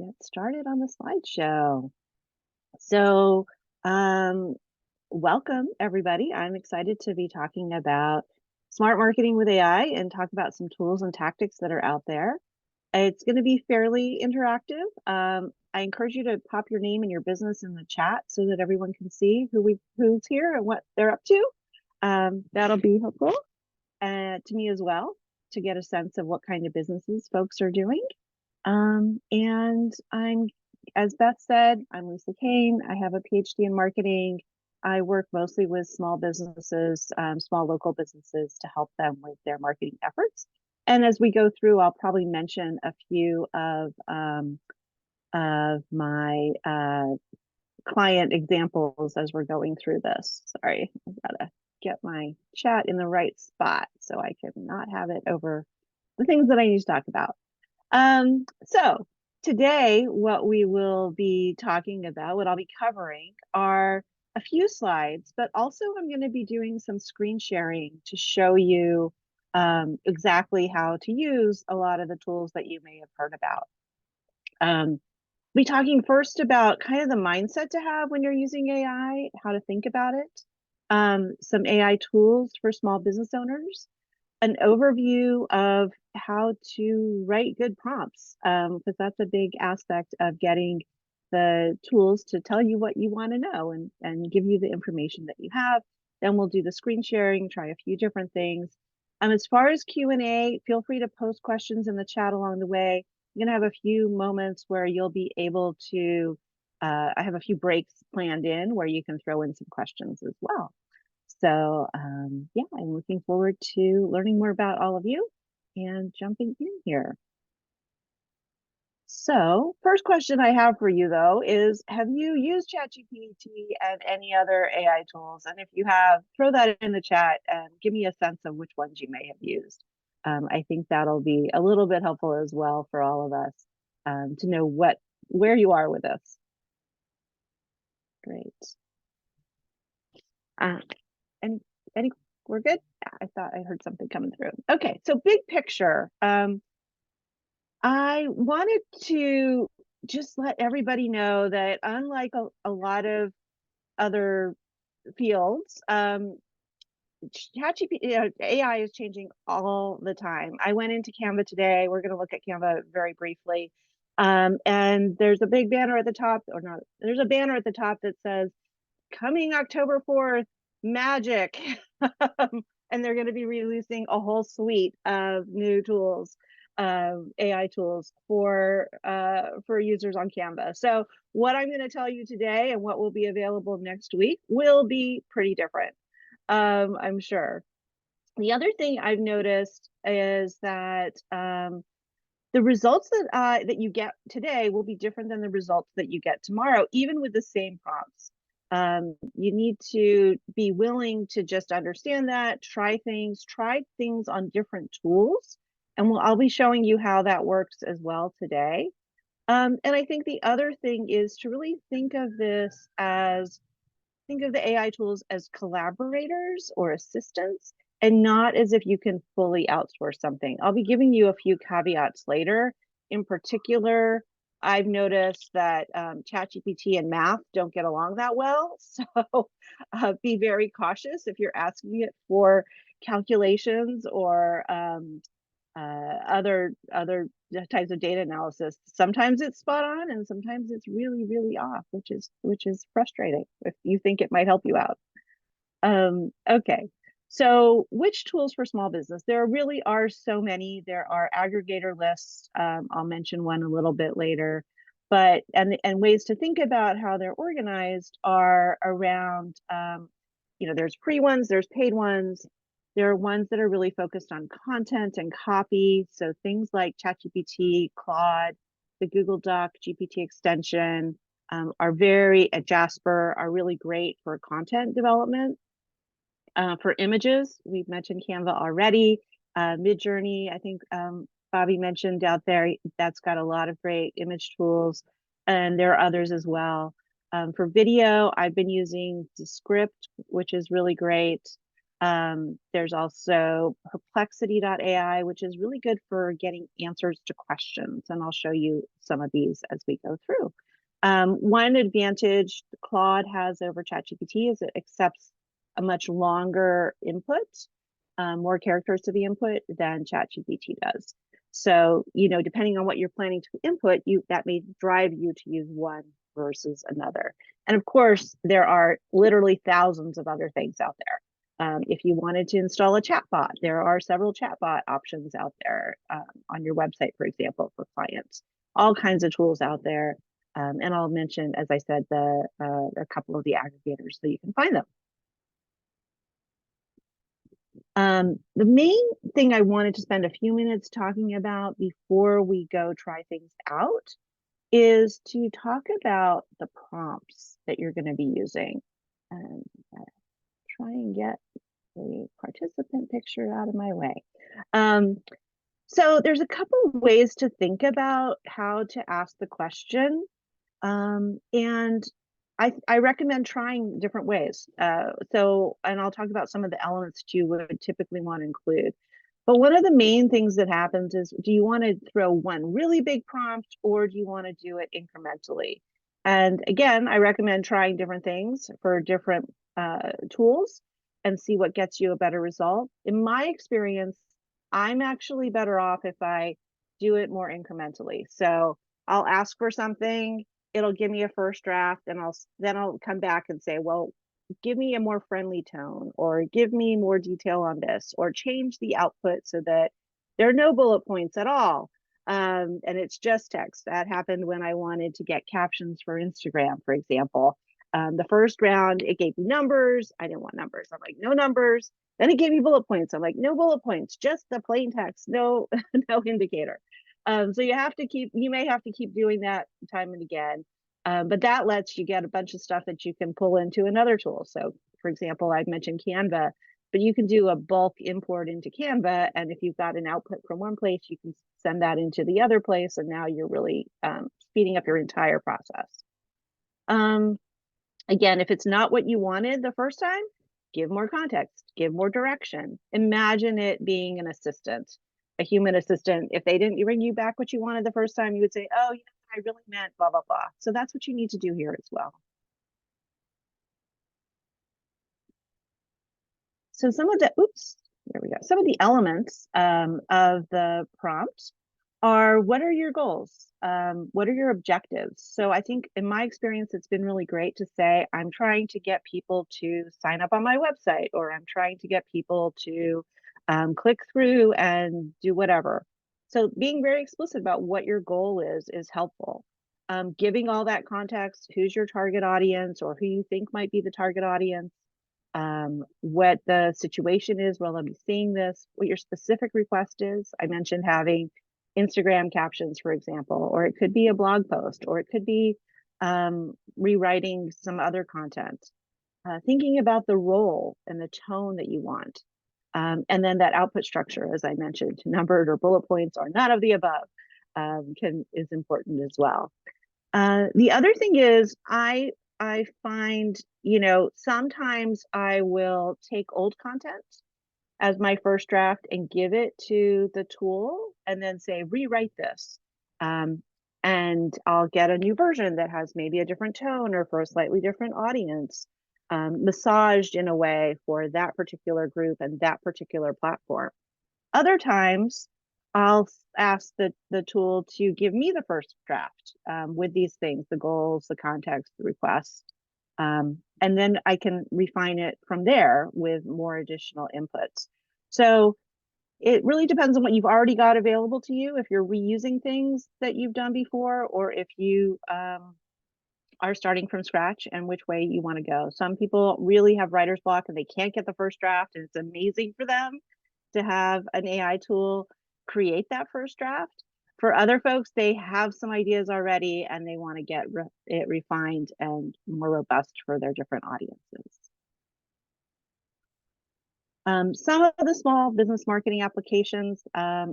get started on the slideshow. So, um, welcome everybody. I'm excited to be talking about smart marketing with AI and talk about some tools and tactics that are out there. It's going to be fairly interactive. I encourage you to pop your name and your business in the chat so that everyone can see who's here and what they're up to. That'll be helpful to me as well to get a sense of what kind of businesses folks are doing. And as Beth said, I'm Lisa Cain. I have a PhD in marketing. I work mostly with small businesses, small local businesses to help them with their marketing efforts. And as we go through, I'll probably mention a few of my client examples as we're going through this. Sorry, I've got to get my chat in the right spot so I can not have it over the things that I need to talk about. So today, what we will be talking about, what I'll be covering are a few slides, but also I'm going to be doing some screen sharing to show you exactly how to use a lot of the tools that you may have heard about. Be talking first about kind of the mindset to have when you're using AI, how to think about it, some AI tools for small business owners, an overview of how to write good prompts, because that's a big aspect of getting the tools to tell you what you want to know and give you the information that you have. Then we'll do the screen sharing, try a few different things. As far as Q&A, feel free to post questions in the chat along the way. I'm gonna have a few moments where you'll be able to, I have a few breaks planned in where you can throw in some questions as well. So yeah, I'm looking forward to learning more about all of you and jumping in here. So first question I have for you though is, have you used ChatGPT and any other AI tools? And if you have, throw that in the chat and give me a sense of which ones you may have used. I think that'll be a little bit helpful as well for all of us to know where you are with this. Great. Any we're good? I thought I heard something coming through. Okay, so big picture. I wanted to just let everybody know that unlike a lot of other fields, ChatGPT, AI is changing all the time. I went into Canva today. We're going to look at Canva very briefly. And there's a big banner at the top, or not, there's a banner at the top that says, coming October 4th, magic. And they're going to be releasing a whole suite of new tools, AI tools for users on Canva. So what I'm going to tell you today and what will be available next week will be pretty different, I'm sure. The other thing I've noticed is that the results that you get today will be different than the results that you get tomorrow, even with the same prompts. You need to be willing to just understand that, try things on different tools. And I'll be showing you how that works as well today. And I think the other thing is to really think of the AI tools as collaborators or assistants, and not as if you can fully outsource something. I'll be giving you a few caveats later. In particular, I've noticed that ChatGPT and math don't get along that well. So be very cautious if you're asking it for calculations or other types of data analysis. Sometimes it's spot on and sometimes it's really, really off, which is frustrating if you think it might help you out. Okay. So which tools for small business? There really are so many. There are aggregator lists. I'll mention one a little bit later, but and ways to think about how they're organized are around, there's free ones, there's paid ones. There are ones that are really focused on content and copy. So things like ChatGPT, Claude, the Google Doc GPT extension are Jasper are really great for content development. For images, we've mentioned Canva already. Midjourney, I think Bobby mentioned out there, that's got a lot of great image tools, and there are others as well. For video, I've been using Descript, which is really great. There's also perplexity.ai, which is really good for getting answers to questions. And I'll show you some of these as we go through. One advantage Claude has over ChatGPT is it accepts a much longer input, more characters to the input than ChatGPT does. So, depending on what you're planning to input, that may drive you to use one versus another. And of course, there are literally thousands of other things out there. If you wanted to install a chatbot, there are several chatbot options out there on your website, for example, for clients. All kinds of tools out there. And I'll mention, as I said, a couple of the aggregators so you can find them. The main thing I wanted to spend a few minutes talking about before we go try things out is to talk about the prompts that you're going to be using. And try and get the participant picture out of my way. So there's a couple of ways to think about how to ask the question. And I recommend trying different ways. And I'll talk about some of the elements that you would typically want to include. But one of the main things that happens is, do you want to throw one really big prompt or do you want to do it incrementally? And again, I recommend trying different things for different tools and see what gets you a better result. In my experience, I'm actually better off if I do it more incrementally. So I'll ask for something, it'll give me a first draft, and I'll come back and say, well, give me a more friendly tone, or give me more detail on this, or change the output so that there are no bullet points at all. And it's just text. That happened when I wanted to get captions for Instagram, for example. The first round, it gave me numbers. I didn't want numbers. I'm like, no numbers. Then it gave me bullet points. I'm like, no bullet points, just the plain text, no, no indicator. So you may have to keep doing that time and again. But that lets you get a bunch of stuff that you can pull into another tool. So for example, I've mentioned Canva, but you can do a bulk import into Canva. And if you've got an output from one place, you can send that into the other place. And now you're really speeding up your entire process. Again, if it's not what you wanted the first time, give more context, give more direction. Imagine it being an assistant, a human assistant. If they didn't bring you back what you wanted the first time, you would say, oh, I really meant blah, blah, blah. So that's what you need to do here as well. So some of the elements of the prompt are, what are your goals? What are your objectives? So I think in my experience, it's been really great to say, I'm trying to get people to sign up on my website, or I'm trying to get people to click through and do whatever. So being very explicit about what your goal is helpful. Giving all that context, who's your target audience, or who you think might be the target audience, what the situation is while I'm seeing this, what your specific request is. I mentioned having Instagram captions, for example, or it could be a blog post, or it could be rewriting some other content. Thinking about the role and the tone that you want. And then that output structure, as I mentioned, numbered or bullet points or none of the above is important as well. The other thing is I find, sometimes I will take old content as my first draft and give it to the tool and then say, rewrite this. And I'll get a new version that has maybe a different tone or for a slightly different audience, massaged in a way for that particular group and that particular platform. Other times, I'll ask the tool to give me the first draft with these things, the goals, the context, the request. And then I can refine it from there with more additional inputs. So it really depends on what you've already got available to you, if you're reusing things that you've done before, or if you are starting from scratch and which way you want to go. Some people really have writer's block and they can't get the first draft, and it's amazing for them to have an AI tool create that first draft. For other folks, they have some ideas already and they want to get it refined and more robust for their different audiences. Some of the small business marketing applications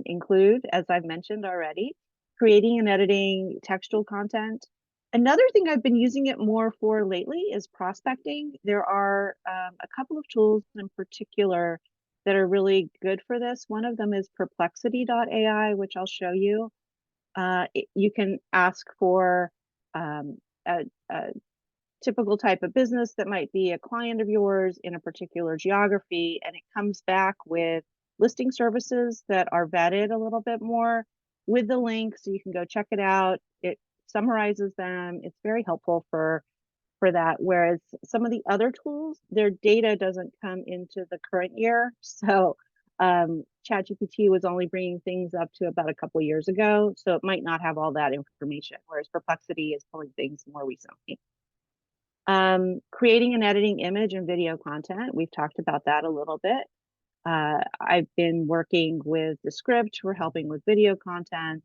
include, as I've mentioned already, creating and editing textual content, Another thing I've been using it more for lately is prospecting. There are a couple of tools in particular that are really good for this. One of them is perplexity.ai, which I'll show you. You can ask for a typical type of business that might be a client of yours in a particular geography, and it comes back with listing services that are vetted a little bit more with the link, so you can go check it out. It summarizes them. It's very helpful for that. Whereas some of the other tools, their data doesn't come into the current year. So ChatGPT was only bringing things up to about a couple of years ago, so it might not have all that information, whereas Perplexity is pulling things more recently. Creating and editing image and video content. We've talked about that a little bit. I've been working with the script for helping with video content.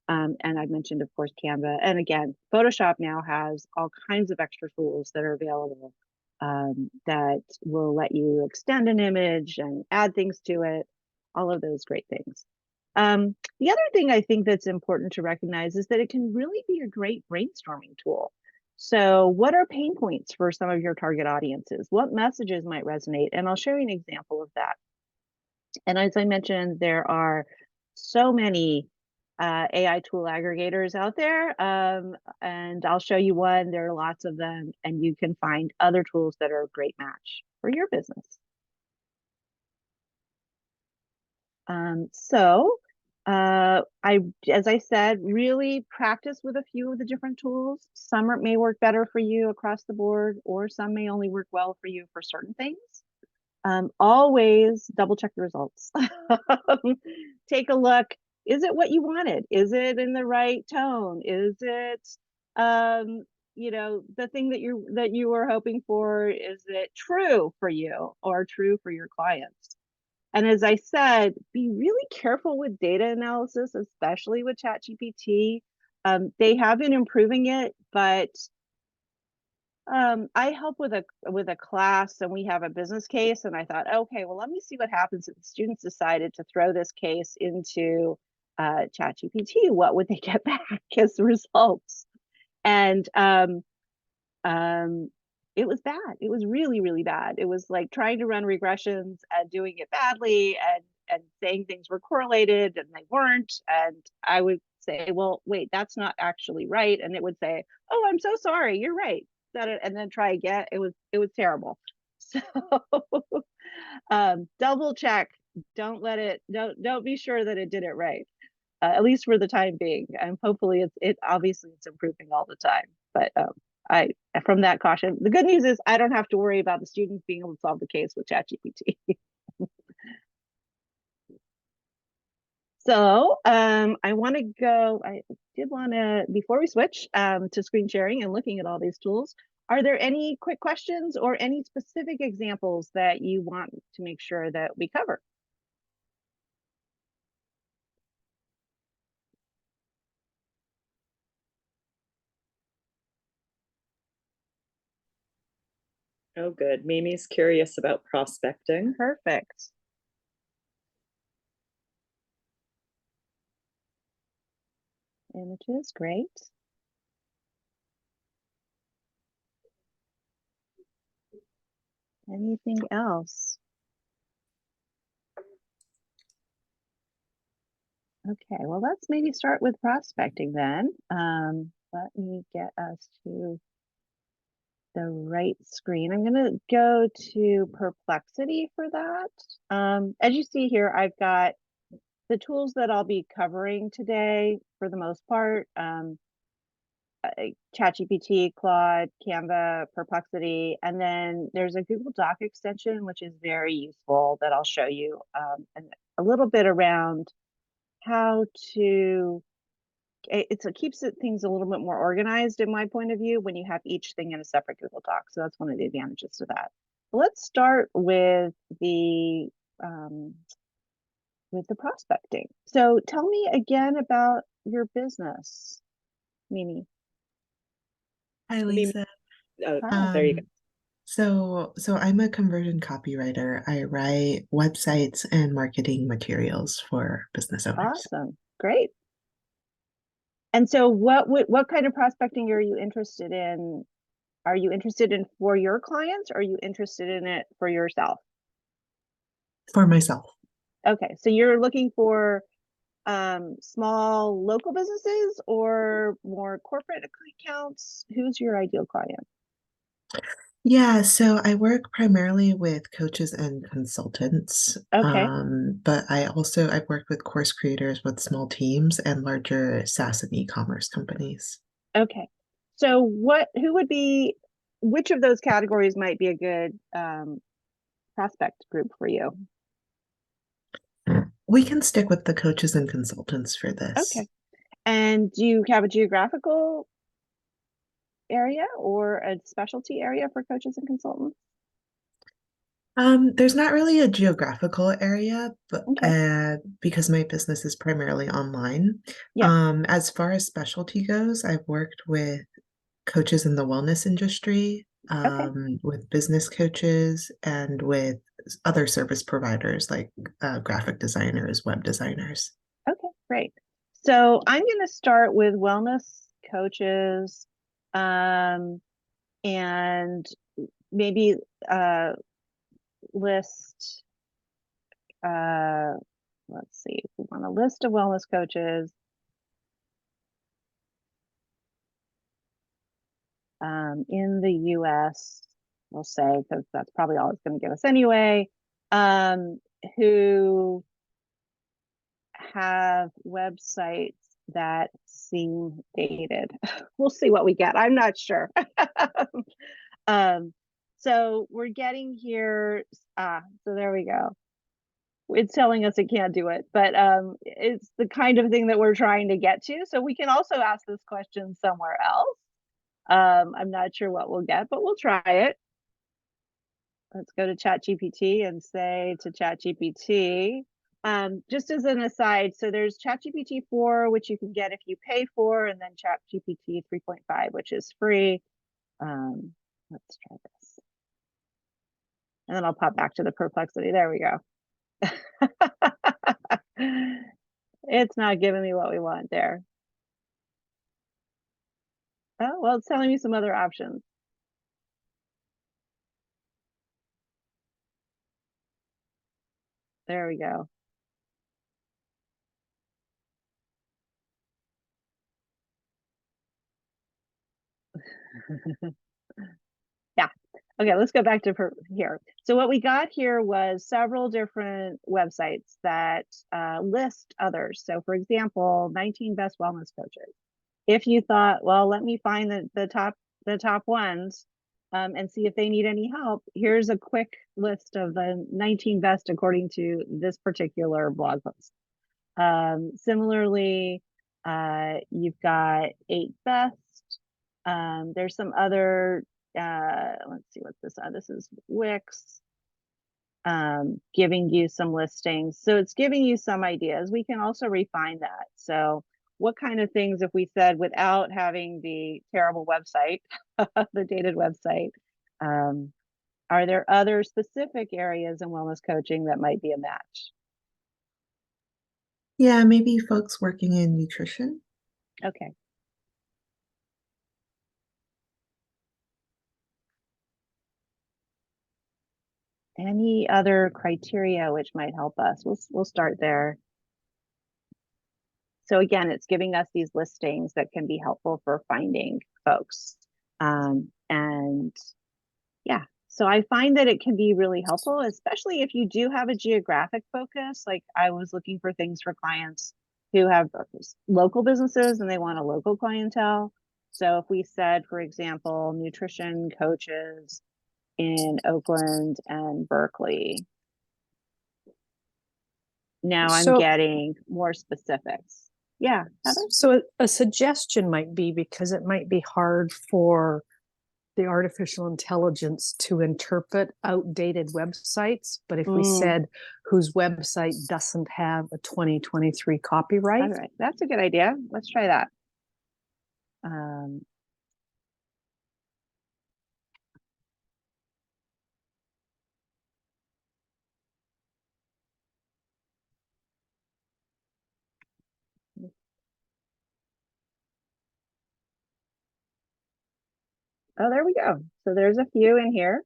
And I've mentioned, of course, Canva. And again, Photoshop now has all kinds of extra tools that are available that will let you extend an image and add things to it, all of those great things. The other thing I think that's important to recognize is that it can really be a great brainstorming tool. So what are pain points for some of your target audiences? What messages might resonate? And I'll show you an example of that. And as I mentioned, there are so many AI tool aggregators out there, and I'll show you one. There are lots of them, and you can find other tools that are a great match for your business. As I said, really practice with a few of the different tools. Some may work better for you across the board, or some may only work well for you for certain things. Always double check the results. Take a look. Is it what you wanted? Is it in the right tone? Is it, the thing that you were hoping for? Is it true for you or true for your clients? And as I said, be really careful with data analysis, especially with ChatGPT. They have been improving it, but I help with a class, and we have a business case, and I thought, okay, well, let me see what happens if the students decided to throw this case into ChatGPT. What would they get back as results? And it was bad. It was really, really bad. It was like trying to run regressions and doing it badly, and saying things were correlated and they weren't. And I would say, well, wait, that's not actually right. And it would say, oh, I'm so sorry, you're right. And then try again. It was terrible. So double check. Don't be sure that it did it right. At least for the time being. And hopefully obviously it's improving all the time. But I from that caution. The good news is I don't have to worry about the students being able to solve the case with ChatGPT. So I did want to, before we switch to screen sharing and looking at all these tools, are there any quick questions or any specific examples that you want to make sure that we cover? Oh, good. Mimi's curious about prospecting. Perfect. Images, great. Anything else? Okay, well, let's maybe start with prospecting then. Let me get us to the right screen. I'm going to go to Perplexity for that. As you see here, I've got the tools that I'll be covering today for the most part. ChatGPT, Claude, Canva, Perplexity, and then there's a Google Doc extension, which is very useful that I'll show you, and a little bit around how to, it keeps things a little bit more organized in my point of view when you have each thing in a separate Google Doc. So that's one of the advantages to that. Let's start with the prospecting. So tell me again about your business, Mimi. Hi, Lisa. Oh, there you go. So I'm a conversion copywriter. I write websites and marketing materials for business owners. Awesome. Great. And so what kind of prospecting are you interested in? Are you interested in for your clients, or are you interested in it for yourself? For myself. Okay, so you're looking for small local businesses or more corporate accounts? Who's your ideal client? Yeah, so I work primarily with coaches and consultants, Okay, but I've worked with course creators with small teams and larger SaaS and e-commerce companies. okay. So which of those categories might be a good prospect group for you? We can stick with the coaches and consultants for this. Okay. And do you have a geographical area or a specialty area for coaches and consultants? There's not really a geographical area, but Okay. because my business is primarily online. Yeah. As far as specialty goes, I've worked with coaches in the wellness industry, Okay. with business coaches, and with other service providers like graphic designers, web designers. Okay, great. So I'm going to start with wellness coaches, um, and maybe list, uh, let's see, if we want a list of wellness coaches in the US, we'll say, because that's probably all it's going to give us anyway, um, who have websites that seem dated. We'll see what we get. I'm not sure. So we're getting here. So there we go. It's telling us it can't do it, but it's the kind of thing that we're trying to get to. So we can also ask this question somewhere else. I'm not sure what we'll get, but we'll try it. Let's go to ChatGPT and say to ChatGPT, just as an aside, so there's ChatGPT 4, which you can get if you pay for, and then ChatGPT 3.5, which is free. Let's try this. And then I'll pop back to the perplexity. There we go. It's not giving me what we want there. Oh, well, it's telling me some other options. There we go. Yeah. Okay, let's go back to here. So what we got here was several different websites that list others. So for example, 19 best wellness coaches. If you thought, well, let me find the top ones and see if they need any help, here's a quick list of the 19 best according to this particular blog post. Similarly, you've got 8 best. There's some other, let's see what's this. This is Wix, giving you some listings. So it's giving you some ideas. We can also refine that. So what kind of things, if we said without having the terrible website, the dated website, are there other specific areas in wellness coaching that might be a match? Yeah, maybe folks working in nutrition. Okay. Any other criteria which might help us? We'll start there. So again, it's giving us these listings that can be helpful for finding folks. And yeah, so I find that it can be really helpful, especially if you do have a geographic focus. Like I was looking for things for clients who have local businesses and they want a local clientele. So if we said, for example, nutrition coaches in Oakland and Berkeley, now I'm So, getting more specifics. Yeah, Heather? so a suggestion might be, because it might be hard for the artificial intelligence to interpret outdated websites, but if we said whose website doesn't have a 2023 copyright. All right, that's a good idea. Let's try that. Um, Oh, there we go. So there's a few in here.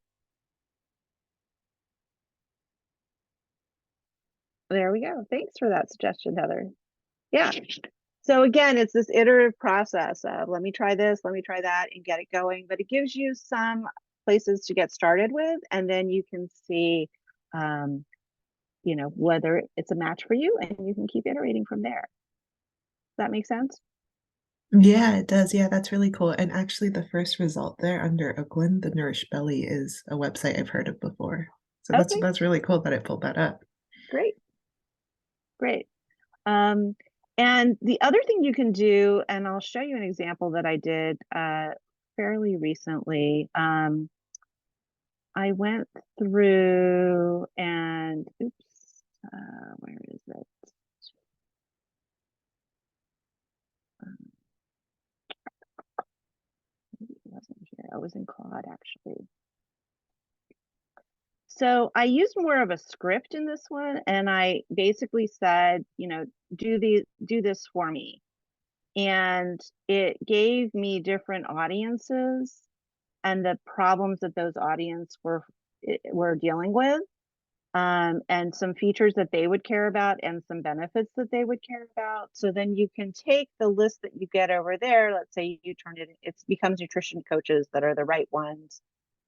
There we go. Thanks for that suggestion, Heather. Yeah. So again, it's this iterative process of let me try this, let me try that, and get it going. But it gives you some places to get started with, and then you can see, you know, whether it's a match for you, and you can keep iterating from there. Does that make sense? Yeah, it does. Yeah, that's really cool. And actually, the first result there under Oakland, the Nourished Belly, is a website I've heard of before. So Okay, that's really cool that it pulled that up. great, great. And the other thing you can do, and I'll show you an example that I did fairly recently. I went through and oops, where is it? Maybe it wasn't here. I was in Claude actually. So I used more of a script in this one, and I basically said, you know, do this for me. And it gave me different audiences and the problems that those audience were dealing with, and some features that they would care about and some benefits that they would care about. So then you can take the list that you get over there. Let's say you turn it becomes nutrition coaches that are the right ones.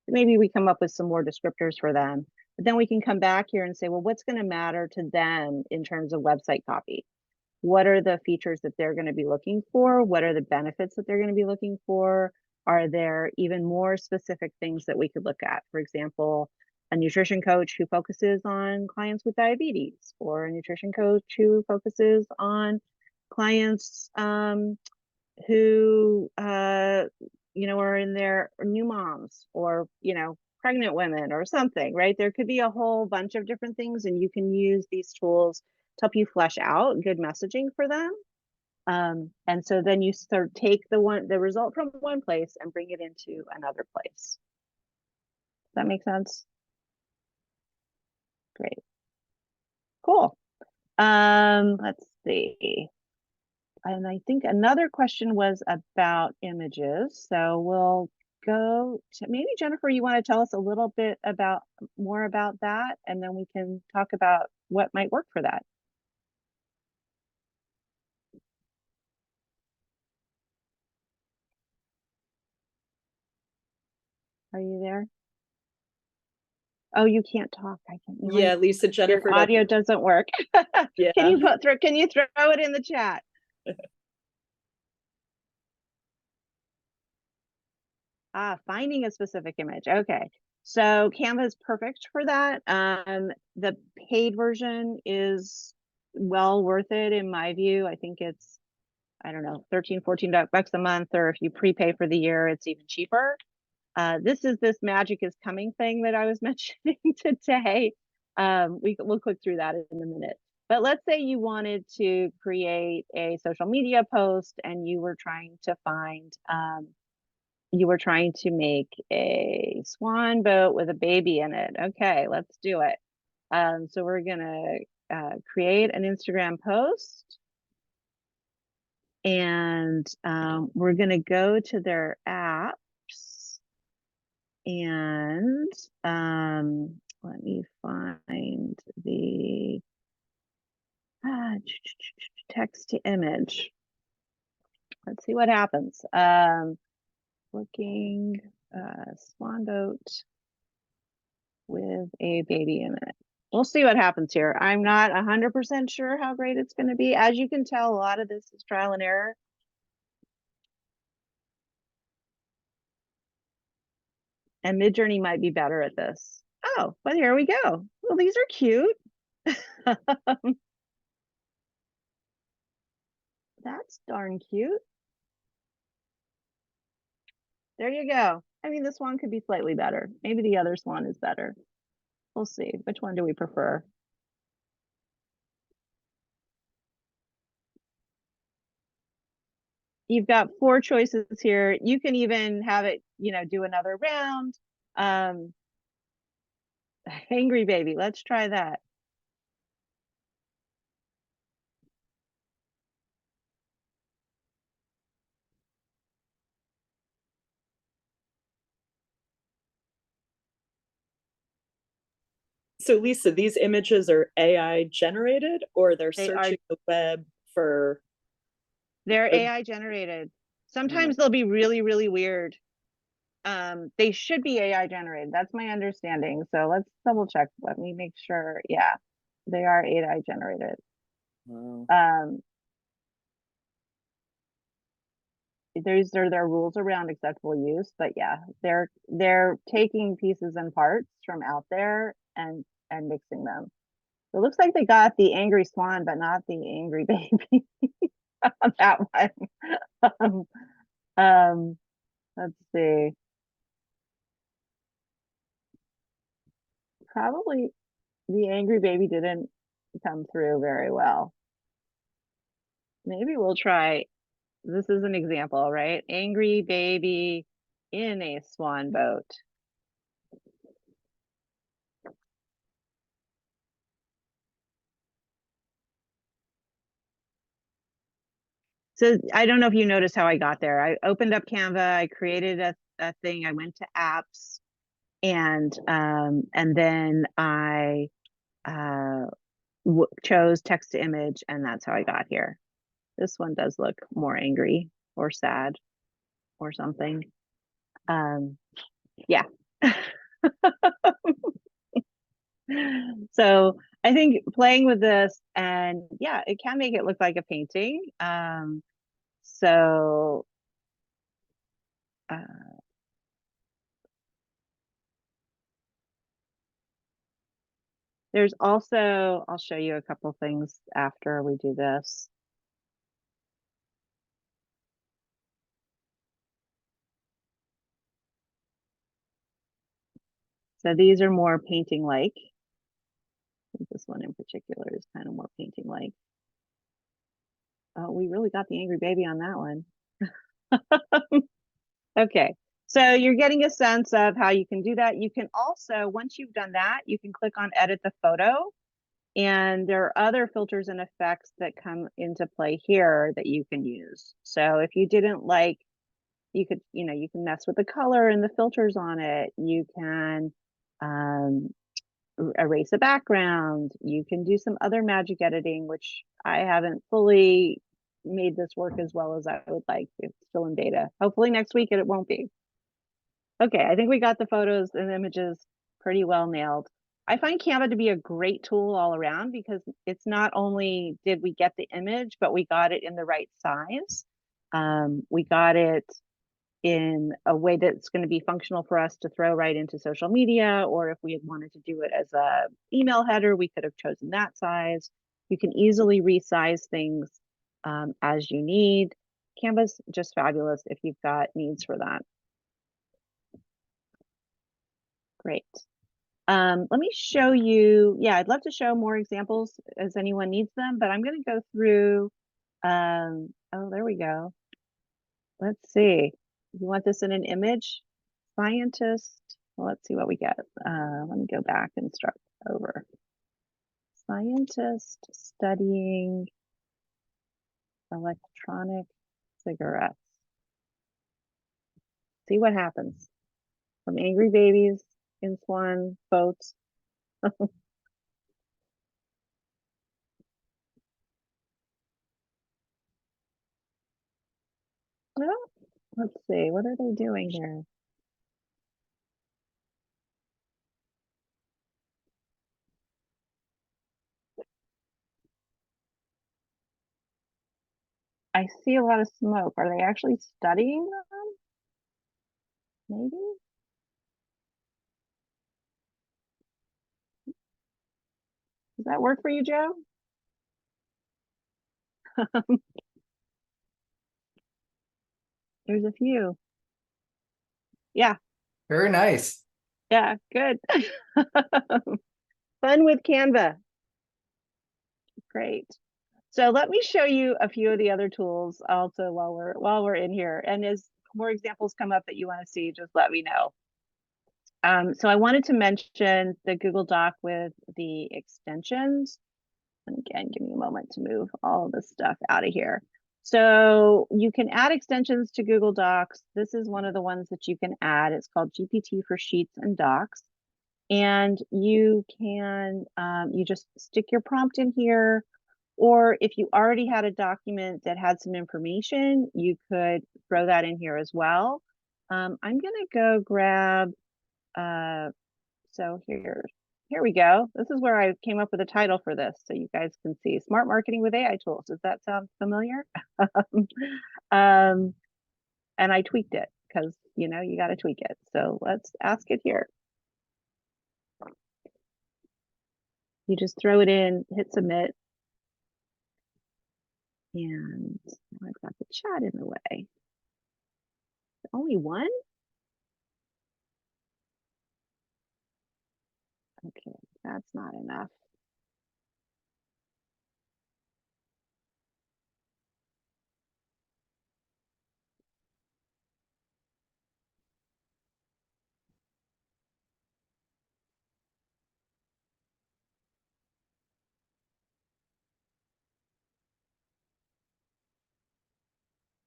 Maybe we come up with some more descriptors for them, but then we can come back here and say, well, what's going to matter to them in terms of website copy? What are the features that they're going to be looking for? What are the benefits that they're going to be looking for? Are there even more specific things that we could look at? For example, a nutrition coach who focuses on clients with diabetes, or a nutrition coach who focuses on clients who you know, are in their new moms, or you know, pregnant women or something, right? There could be a whole bunch of different things, and you can use these tools to help you flesh out good messaging for them. And so then you sort of take the result from one place and bring it into another place. Does that make sense? Great. Cool. Let's see. And I think another question was about images. So we'll go to maybe Jennifer, you want to tell us a little bit more about that, and then we can talk about what might work for that. Are you there? Oh, you can't talk. I can't. Yeah, Lisa, Jennifer. Your audio doesn't work. Yeah. Can you throw it in the chat? Finding a specific image. Okay. So Canva is perfect for that. The paid version is well worth it in my view. I think it's, I don't know, 13, 14 bucks a month, or if you prepay for the year, it's even cheaper. This is this magic is coming thing that I was mentioning today. We'll click through that in a minute. But let's say you wanted to create a social media post, and you were trying to make a swan boat with a baby in it. Okay, let's do it. So we're gonna create an Instagram post, and we're gonna go to their apps, and let me find the text to image. Let's see what happens. Looking swan boat with a baby in it. We'll see what happens here. I'm not 100% sure how great it's going to be. As you can tell, a lot of this is trial and error. And Midjourney might be better at this. Oh, but here we go. Well, these are cute. That's darn cute. There you go. I mean, this one could be slightly better. Maybe the other swan is better. We'll see. Which one do we prefer? You've got 4 choices here. You can even have it, you know, do another round. Angry baby, let's try that. So Lisa, these images are AI generated, or they're They are, searching the web for they're the- AI generated. Sometimes they'll be really, really weird. They should be AI generated. That's my understanding. So let's double check. Let me make sure. Yeah, they are AI generated. Wow. There are rules around acceptable use, but yeah, they're taking pieces and parts from out there and mixing them. It looks like they got the angry swan, but not the angry baby on that one. Let's see. Probably the angry baby didn't come through very well. Maybe we'll try, this is an example, right? Angry baby in a swan boat. So I don't know if you noticed how I got there. I opened up Canva, I created a thing, I went to apps, and then I chose text to image, and that's how I got here. This one does look more angry or sad or something. Yeah. So I think playing with this, and yeah, it can make it look like a painting. So there's also, I'll show you a couple things after we do this. So these are more painting-like. This one in particular is kind of more painting-like. Oh, we really got the angry baby on that one. Okay, so you're getting a sense of how you can do that. You can also, once you've done that, you can click on edit the photo, and there are other filters and effects that come into play here that you can use. So if you didn't like, you could, you can mess with the color and the filters on it. You can erase a background. You can do some other magic editing, which I haven't fully made this work as well as I would like. It's still in beta. Hopefully next week it won't be. Okay, I think we got the photos and images pretty well nailed. I find Canva to be a great tool all around because it's not only did we get the image, but we got it in the right size. We got it in a way that's going to be functional for us to throw right into social media, or if we had wanted to do it as a email header, we could have chosen that size. You can easily resize things as you need. Canva's just fabulous if you've got needs for that. Great. Let me show you, yeah, I'd love to show more examples as anyone needs them, but I'm going to go through, oh, there we go. Let's see. You want this in an image? Scientist. Well, let's see what we get. Let me go back and start over. Scientist studying electronic cigarettes. See what happens. From angry babies in swan boats. Well, let's see. What are they doing here? I see a lot of smoke. Are they actually studying them? Maybe? Does that work for you, Joe? There's a few. Yeah, Very nice. yeah, good. Fun with Canva. Great. So let me show you a few of the other tools also while we're in here. And as more examples come up that you want to see, just let me know. So I wanted to mention the Google Doc with the extensions. And again, give me a moment to move all of this stuff out of here. So you can add extensions to Google Docs. This is one of the ones that you can add. It's called GPT for Sheets and Docs. And you can, you just stick your prompt in here, or if you already had a document that had some information, you could throw that in here as well. I'm gonna go grab, so here we go. This is where I came up with a title for this, so you guys can see. Smart Marketing with AI Tools. Does that sound familiar? And I tweaked it because, you know, you got to tweak it. So let's ask it here. You just throw it in, hit submit. And now I've got the chat in the way. Only one? Okay, that's not enough.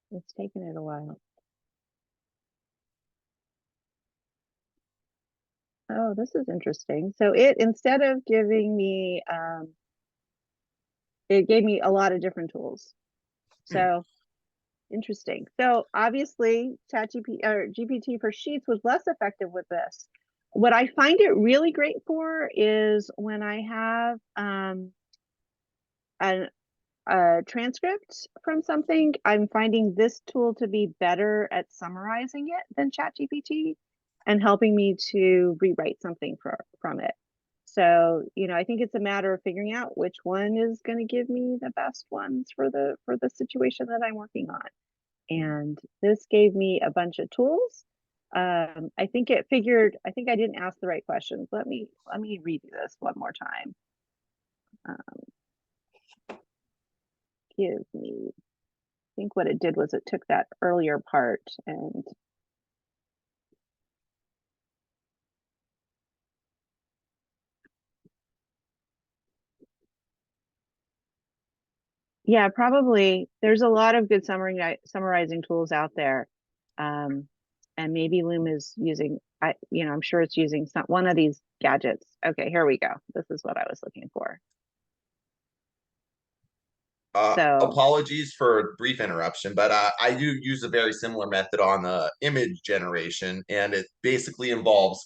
It's taken it a while. Oh, this is interesting. So it, instead of giving me, it gave me a lot of different tools. So interesting. So obviously ChatGPT or GPT for Sheets was less effective with this. What I find it really great for is when I have a transcript from something, I'm finding this tool to be better at summarizing it than ChatGPT and helping me to rewrite something from it. So, you know, I think it's a matter of figuring out which one is going to give me the best ones for the situation that I'm working on. And this gave me a bunch of tools. I think it figured, I think I didn't ask the right questions. Let me redo this one more time. Give me, I think what it did was it took that earlier part and yeah, probably there's a lot of good summarizing tools out there. And maybe Loom is using, you know, I'm sure it's using one of these gadgets. Okay, here we go. This is what I was looking for. So apologies for a brief interruption, but I do use a very similar method on image generation, and it basically involves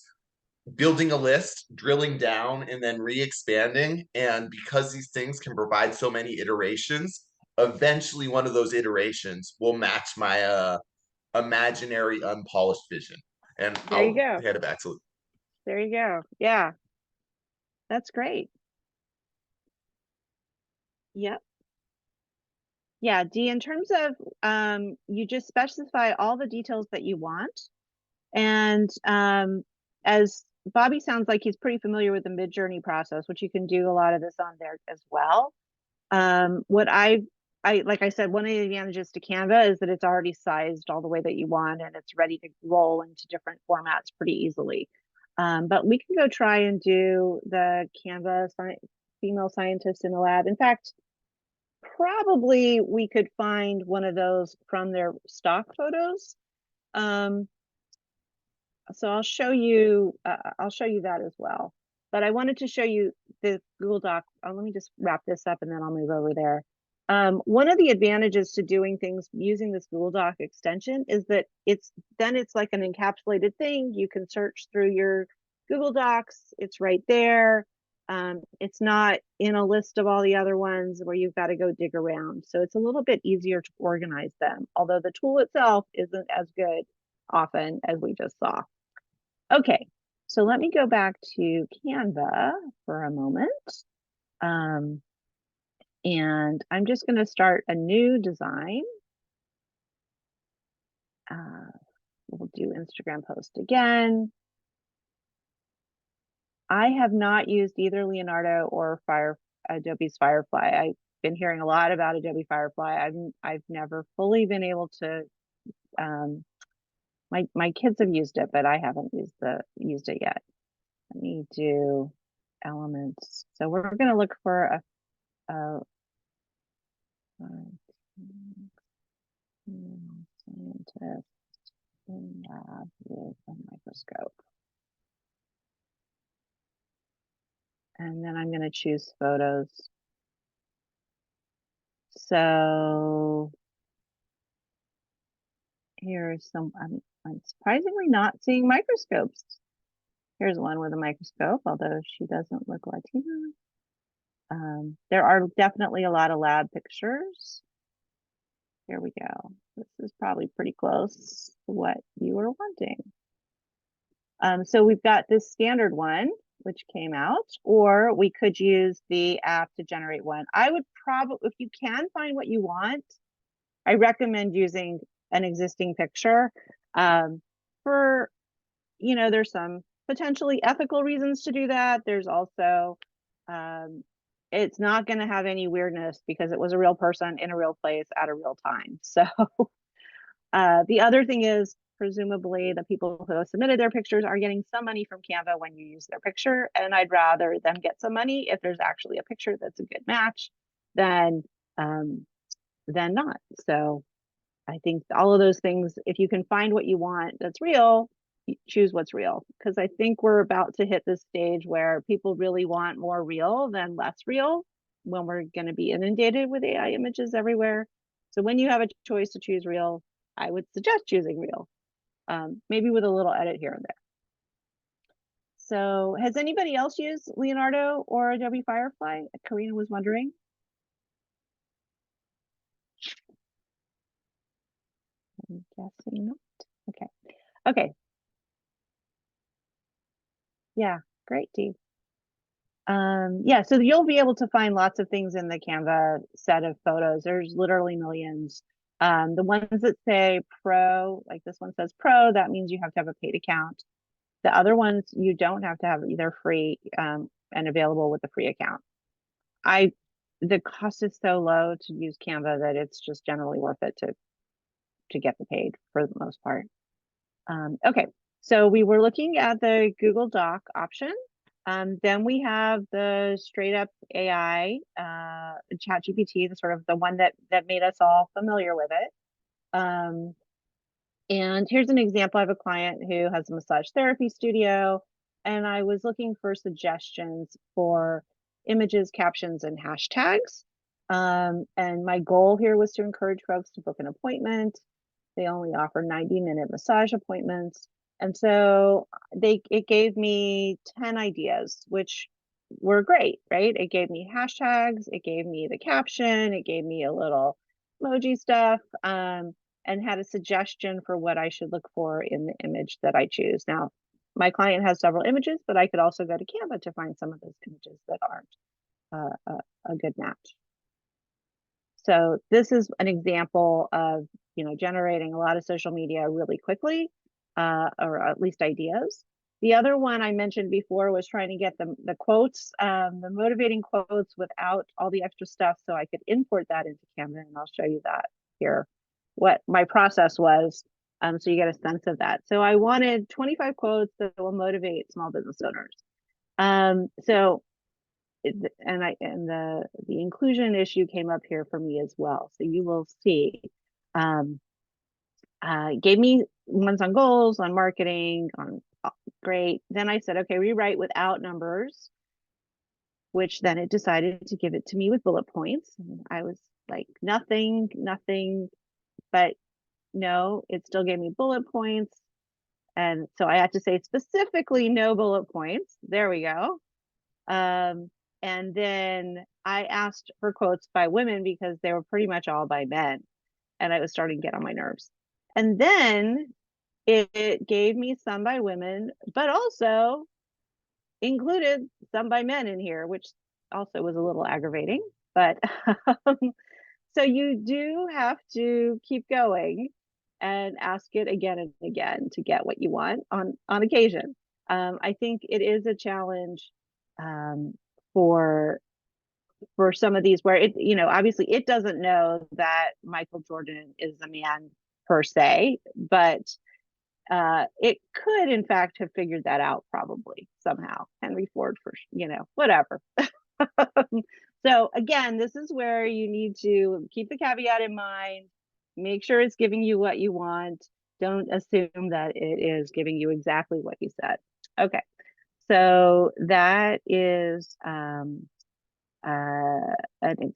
building a list, drilling down, and then re-expanding. And because these things can provide so many iterations, eventually one of those iterations will match my imaginary unpolished vision. And there you go. hand it back to. There you go. Yeah, that's great. Yep. Yeah, Dee, in terms of you just specify all the details that you want. And as Bobby sounds like he's pretty familiar with the mid-journey process, which you can do a lot of this on there as well. What I like I said, one of the advantages to Canva is that it's already sized all the way that you want and it's ready to roll into different formats pretty easily. But we can go try and do the Canva female scientist in the lab. In fact, probably we could find one of those from their stock photos. So I'll show you that as well. But I wanted to show you the Google Doc. Let me just wrap this up and then I'll move over there. One of the advantages to doing things using this Google Doc extension is that it's like an encapsulated thing. You can search through your Google Docs. It's right there. It's not in a list of all the other ones where you've got to go dig around. So it's a little bit easier to organize them, although the tool itself isn't as good often as we just saw. Okay, so let me go back to Canva for a moment. And I'm just going to start a new design. We'll do Instagram post again. I have not used either Leonardo or Adobe's Firefly. I've been hearing a lot about Adobe Firefly. I've never fully been able to. My kids have used it, but I haven't used it yet. Let me do elements. So we're going to look for a scientist in lab with a microscope. And then I'm going to choose photos. So here's some, I'm surprisingly not seeing microscopes. Here's one with a microscope, although she doesn't look Latina. There are definitely a lot of lab pictures. Here we go. This is probably pretty close to what you were wanting. So we've got this standard one, which came out, or we could use the app to generate one. I would probably, if you can find what you want, I recommend using an existing picture. For, you know, there's some potentially ethical reasons to do that. There's also, it's not going to have any weirdness because it was a real person in a real place at a real time. So the other thing is, presumably the people who have submitted their pictures are getting some money from Canva when you use their picture, and I'd rather them get some money if there's actually a picture that's a good match than not. So I think all of those things, if you can find what you want that's real, choose what's real, because I think we're about to hit this stage where people really want more real than less real when we're going to be inundated with AI images everywhere. So when you have a choice to choose real, I would suggest choosing real, maybe with a little edit here and there. So has anybody else used Leonardo or Adobe Firefly? Karina was wondering. I'm guessing not. Okay. Okay. Yeah, great, Dee. Yeah, so you'll be able to find lots of things in the Canva set of photos. There's literally millions. The ones that say pro, like this one says pro, that means you have to have a paid account. The other ones you don't have to have, either free and available with a free account. The cost is so low to use Canva that it's just generally worth it to get the paid for the most part. Okay, so we were looking at the Google Doc option. Then we have the straight up AI, ChatGPT, the sort of the one that made us all familiar with it. And here's an example. I have a client who has a massage therapy studio, and I was looking for suggestions for images, captions, and hashtags. And my goal here was to encourage folks to book an appointment. They only offer 90-minute massage appointments. And so it gave me 10 ideas, which were great, right? It gave me hashtags, it gave me the caption, it gave me a little emoji stuff, and had a suggestion for what I should look for in the image that I choose. Now, my client has several images, but I could also go to Canva to find some of those images that aren't a good match. So this is an example of, you know, generating a lot of social media really quickly, or at least ideas. The other one I mentioned before was trying to get the quotes, the motivating quotes without all the extra stuff, so I could import that into Canva, and I'll show you that here, what my process was, so you get a sense of that. So I wanted 25 quotes that will motivate small business owners. So the inclusion issue came up here for me as well. So you will see, gave me ones on goals, on marketing, on great. Then I said, okay, rewrite without numbers, which then it decided to give it to me with bullet points. And I was like, nothing, but no, it still gave me bullet points. And so I had to say specifically no bullet points. There we go. And then I asked for quotes by women because they were pretty much all by men, and I was starting to get on my nerves. And then it gave me some by women, but also included some by men in here, which also was a little aggravating. But so you do have to keep going and ask it again and again to get what you want on occasion. I think it is a challenge for some of these where it, you know, obviously it doesn't know that Michael Jordan is a man per se, but it could in fact have figured that out probably somehow. Henry Ford, for, you know, whatever. So again, this is where you need to keep the caveat in mind, make sure it's giving you what you want. Don't assume that it is giving you exactly what you said. Okay, So that is some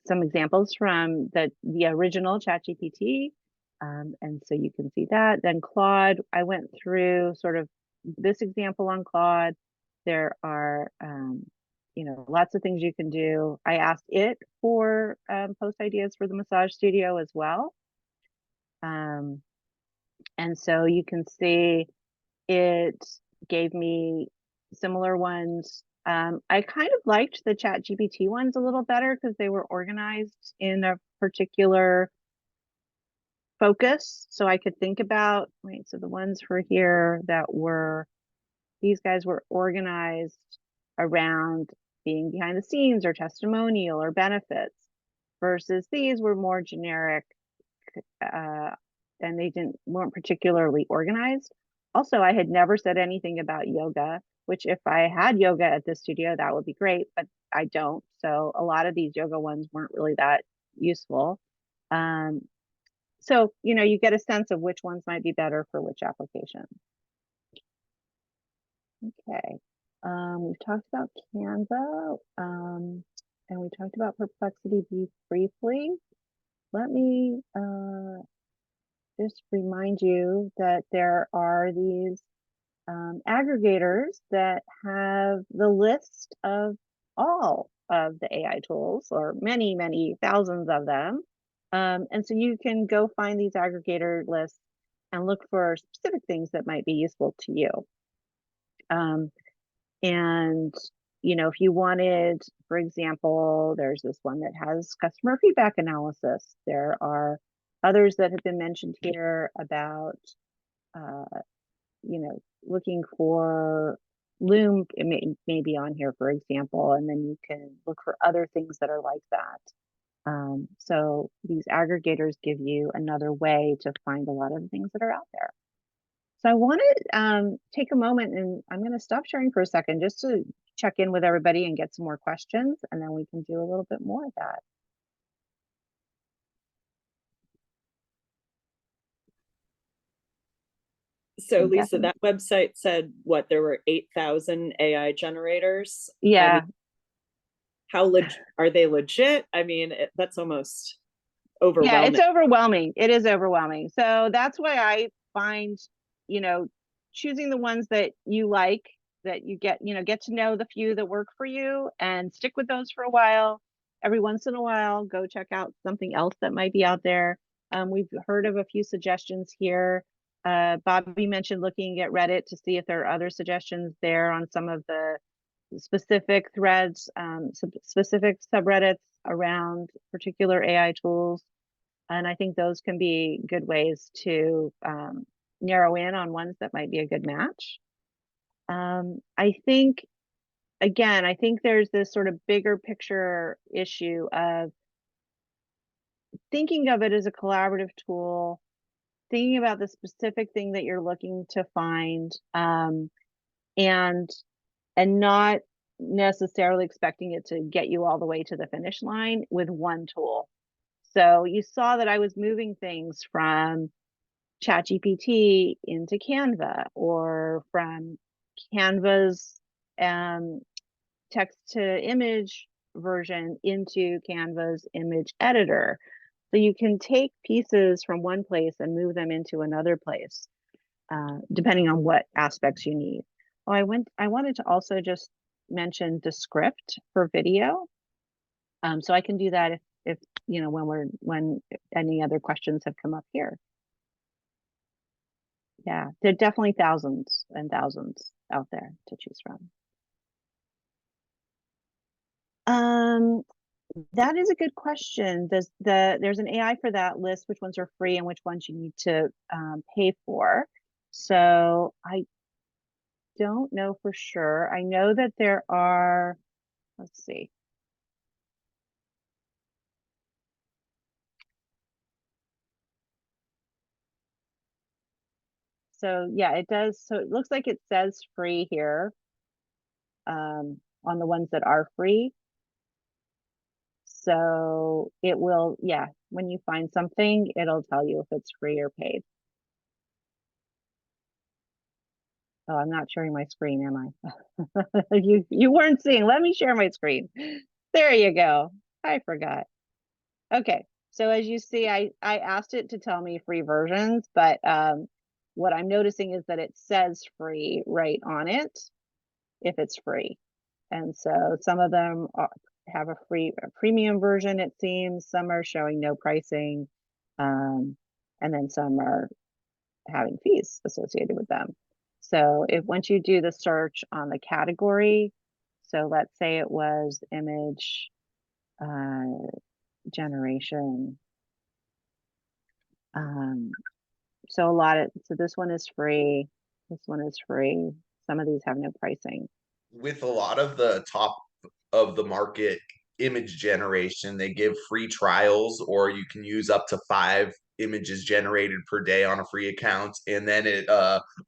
examples from the original ChatGPT. And so you can see that. Then Claude, I went through sort of this example on Claude. There are, lots of things you can do. I asked it for post ideas for the massage studio as well. And so you can see it gave me similar ones. I kind of liked the ChatGPT ones a little better because they were organized in a particular focus. So I could think about, so the ones for here these guys were organized around being behind the scenes or testimonial or benefits, versus these were more generic, and they weren't particularly organized. Also, I had never said anything about yoga, which if I had yoga at this studio, that would be great, but I don't. So a lot of these yoga ones weren't really that useful. So, you get a sense of which ones might be better for which application. Okay. We've talked about Canva, and we talked about Perplexity briefly. Let me just remind you that there are these aggregators that have the list of all of the AI tools, or many, many thousands of them. And so you can go find these aggregator lists and look for specific things that might be useful to you. And, if you wanted, for example, there's this one that has customer feedback analysis. There are others that have been mentioned here about, looking for Loom. It may be on here, for example, and then you can look for other things that are like that. So these aggregators give you another way to find a lot of the things that are out there. So I want to take a moment, and I'm going to stop sharing for a second just to check in with everybody and get some more questions, and then we can do a little bit more of that. So Lisa, that website said what, there were 8,000 AI generators? Yeah. How are they legit? I mean, that's almost overwhelming. Yeah, it's overwhelming. It is overwhelming. So that's why I find, choosing the ones that you like, that you get to know the few that work for you and stick with those for a while. Every once in a while, go check out something else that might be out there. We've heard of a few suggestions here. Bobby mentioned looking at Reddit to see if there are other suggestions there on some of the specific threads, specific subreddits around particular AI tools. And I think those can be good ways to narrow in on ones that might be a good match. I think there's this sort of bigger picture issue of thinking of it as a collaborative tool, thinking about the specific thing that you're looking to find, and not necessarily expecting it to get you all the way to the finish line with one tool. So you saw that I was moving things from ChatGPT into Canva, or from Canva's text to image version into Canva's image editor. So you can take pieces from one place and move them into another place, depending on what aspects you need. Oh, I wanted to also just mention Descript for video. So I can do that if when any other questions have come up here. Yeah, there are definitely thousands and thousands out there to choose from. That is a good question. There's an AI for that list, which ones are free and which ones you need to pay for. So I don't know for sure. I know that there are, let's see. So yeah, it does. So it looks like it says free here on the ones that are free. So it will, yeah, when you find something, it'll tell you if it's free or paid. Oh, I'm not sharing my screen, am I? You weren't seeing. Let me share my screen. There you go. I forgot. Okay. So as you see, I asked it to tell me free versions, but what I'm noticing is that it says free right on it if it's free. And so some of them have a premium version, it seems. Some are showing no pricing. And then some are having fees associated with them. So if once you do the search on the category, so let's say it was image generation. So this one is free. This one is free. Some of these have no pricing. With a lot of the top of the market image generation, they give free trials, or you can use up to 5 images generated per day on a free account, and then it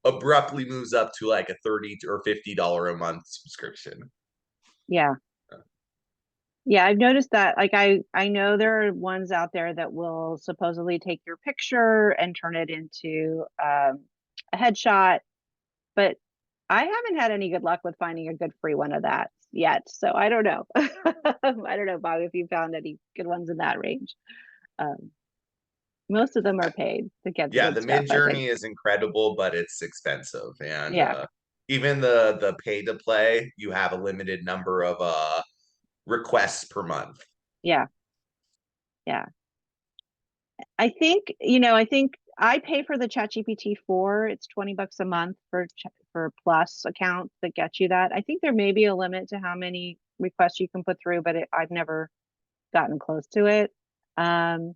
abruptly moves up to like a $30 or $50 a month subscription. Yeah. Yeah, I've noticed that. Like I know there are ones out there that will supposedly take your picture and turn it into a headshot, but I haven't had any good luck with finding a good free one of that yet. So I don't know. I don't know, Bob, if you found any good ones in that range. Most of them are paid to get the Yeah, good the stuff, mid I think. journey is incredible, but it's expensive. And Yeah. even the pay to play, you have a limited number of requests per month. Yeah. Yeah. I think I pay for the ChatGPT 4. It's $20 a month for plus accounts that get you that. I think there may be a limit to how many requests you can put through, but I've never gotten close to it. Sometimes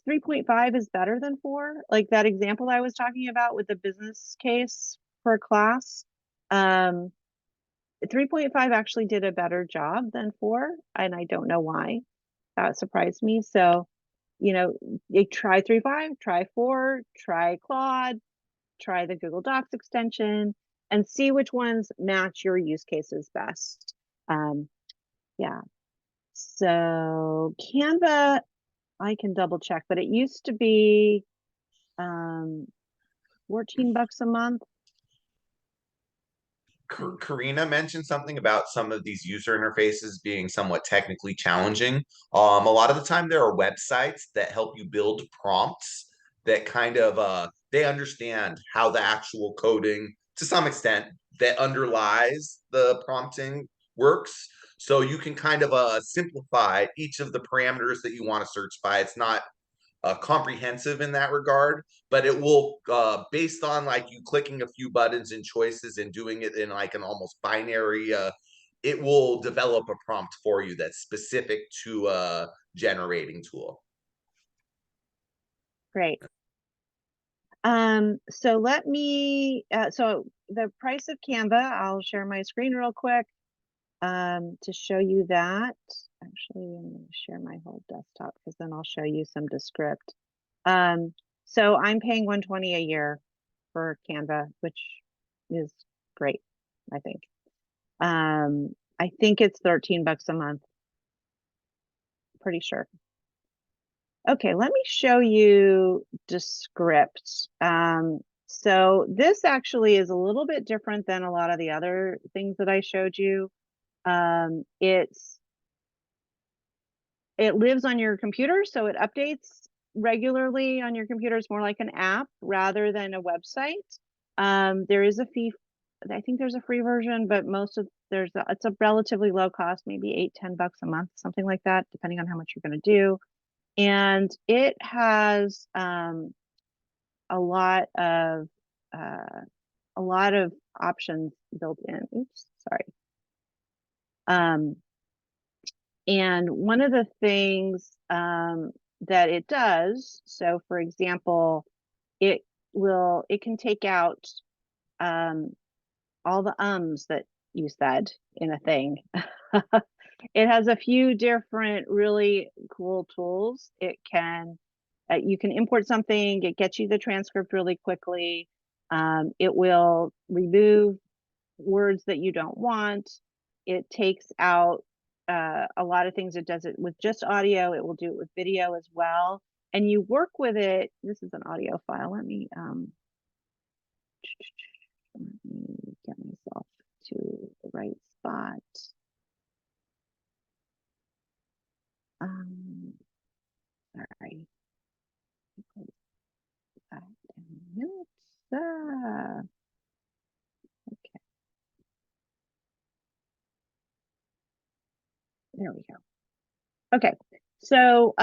3.5 is better than 4. Like that example I was talking about with the business case for a class. 3.5 actually did a better job than 4, and I don't know why. That surprised me. So, you try 3.5, try 4, try Claude, try the Google Docs extension, and see which ones match your use cases best. Yeah. So Canva, I can double check, but it used to be $14 a month. Karina mentioned something about some of these user interfaces being somewhat technically challenging. A lot of the time there are websites that help you build prompts that kind of they understand how the actual coding to some extent that underlies the prompting works. So you can kind of simplify each of the parameters that you want to search by. It's not comprehensive in that regard, but it will based on like you clicking a few buttons and choices and doing it in like an almost binary it will develop a prompt for you that's specific to a generating tool. Great. So let me so the price of Canva, I'll share my screen real quick to show you that. Actually, I'm going to share my whole desktop because then I'll show you some Descript. So I'm paying $120 a year for Canva, which is great, I think. I think it's $13 a month. Pretty sure. Okay, let me show you Descript. So this actually is a little bit different than a lot of the other things that I showed you. It lives on your computer, so it updates regularly on your computer. It's more like an app rather than a website. There is a fee. I think there's a free version, but it's a relatively low cost, maybe $8-10 a month, something like that, depending on how much you're going to do. And it has a lot of options built in. Oops, sorry. And one of the things that it does, so for example, it can take out all the that you said in a thing. It has a few different really cool tools. It can you can import something, it gets you the transcript really quickly. It will remove words that you don't want. It takes out a lot of things. It does it with just audio. It will do it with video as well. And you work with it. This is an audio file. Let me right spot. Sorry. Back in minutes. Okay. There we go. Okay. So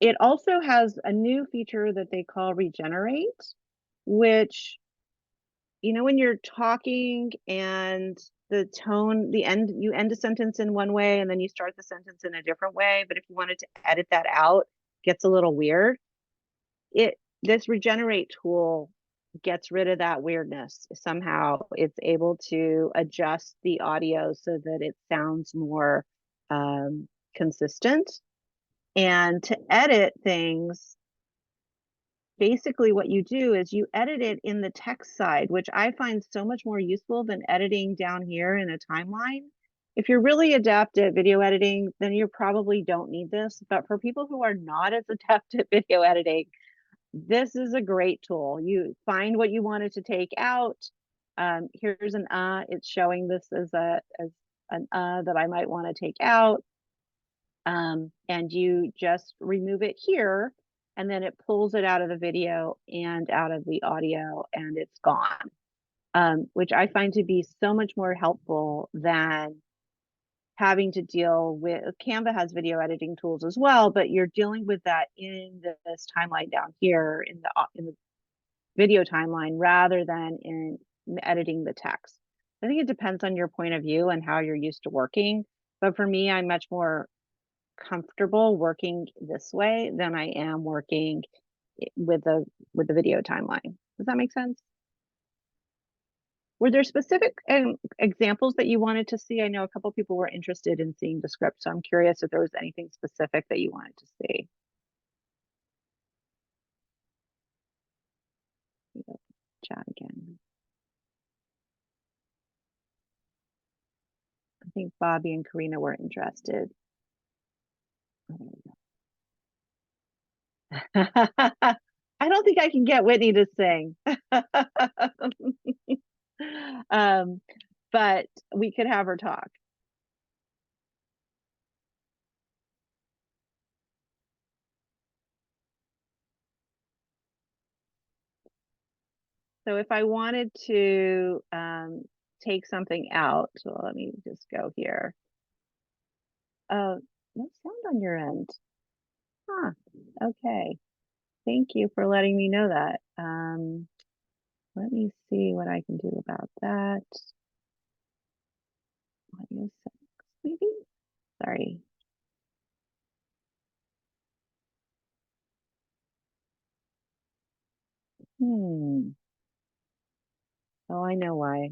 it also has a new feature that they call regenerate, which, you know, when you're talking and the tone, you end a sentence in one way and then you start the sentence in a different way. But if you wanted to edit that out, it gets a little weird. This regenerate tool gets rid of that weirdness. Somehow it's able to adjust the audio so that it sounds more consistent. And to edit things, basically what you do is you edit it in the text side, which I find so much more useful than editing down here in a timeline. If you're really adept at video editing, then you probably don't need this. But for people who are not as adept at video editing, this is a great tool. You find what you wanted to take out. Here's an it's showing this as an that I might want to take out. And you just remove it here, and then it pulls it out of the video and out of the audio, and it's gone. Which I find to be so much more helpful than having to deal with. Canva has video editing tools as well, but you're dealing with that in this timeline down here in the video timeline rather than in editing the text. I think it depends on your point of view and how you're used to working. But for me, I'm much more comfortable working this way than I am working with the video timeline. Does that make sense? Were there specific examples that you wanted to see? I know a couple people were interested in seeing the script, so I'm curious if there was anything specific that you wanted to see. Chat again. I think Bobby and Karina were interested. I don't think I can get Whitney to sing. But we could have her talk. So if I wanted to take something out, so let me just go here. No sound on your end. Huh, okay. Thank you for letting me know that. Let me see what I can do about that. Audio settings, maybe? Sorry. Oh, I know why.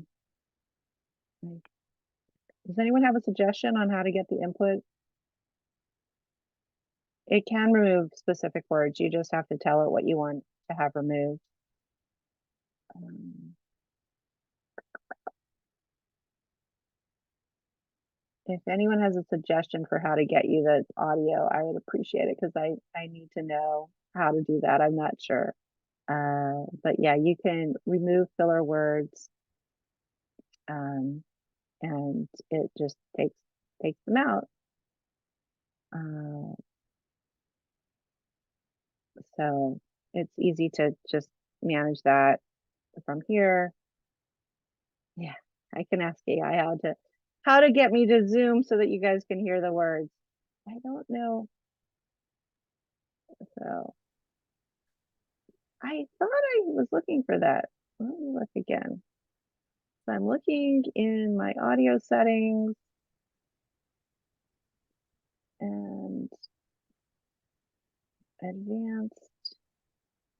Does anyone have a suggestion on how to get the input? It can remove specific words. You just have to tell it what you want to have removed. If anyone has a suggestion for how to get you the audio, I would appreciate it because I need to know how to do that. I'm not sure. But yeah, you can remove filler words, and it just takes them out. So it's easy to just manage that from here. Yeah, I can ask AI how to get me to Zoom so that you guys can hear the words. I don't know. So I thought I was looking for that. Let me look again. So I'm looking in my audio settings and advanced.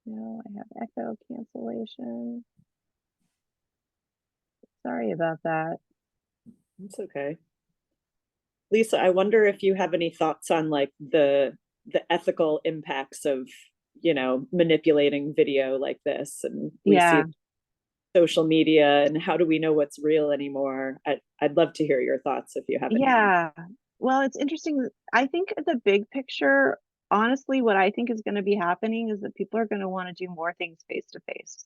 No, I have echo cancellation. Sorry about that. It's okay. Lisa, I wonder if you have any thoughts on like the ethical impacts of, you know, manipulating video like this, and we see social media, and how do we know what's real anymore? I'd love to hear your thoughts if you have any. Yeah, well, it's interesting. I think the big picture, honestly, what I think is going to be happening is that people are going to want to do more things face to face.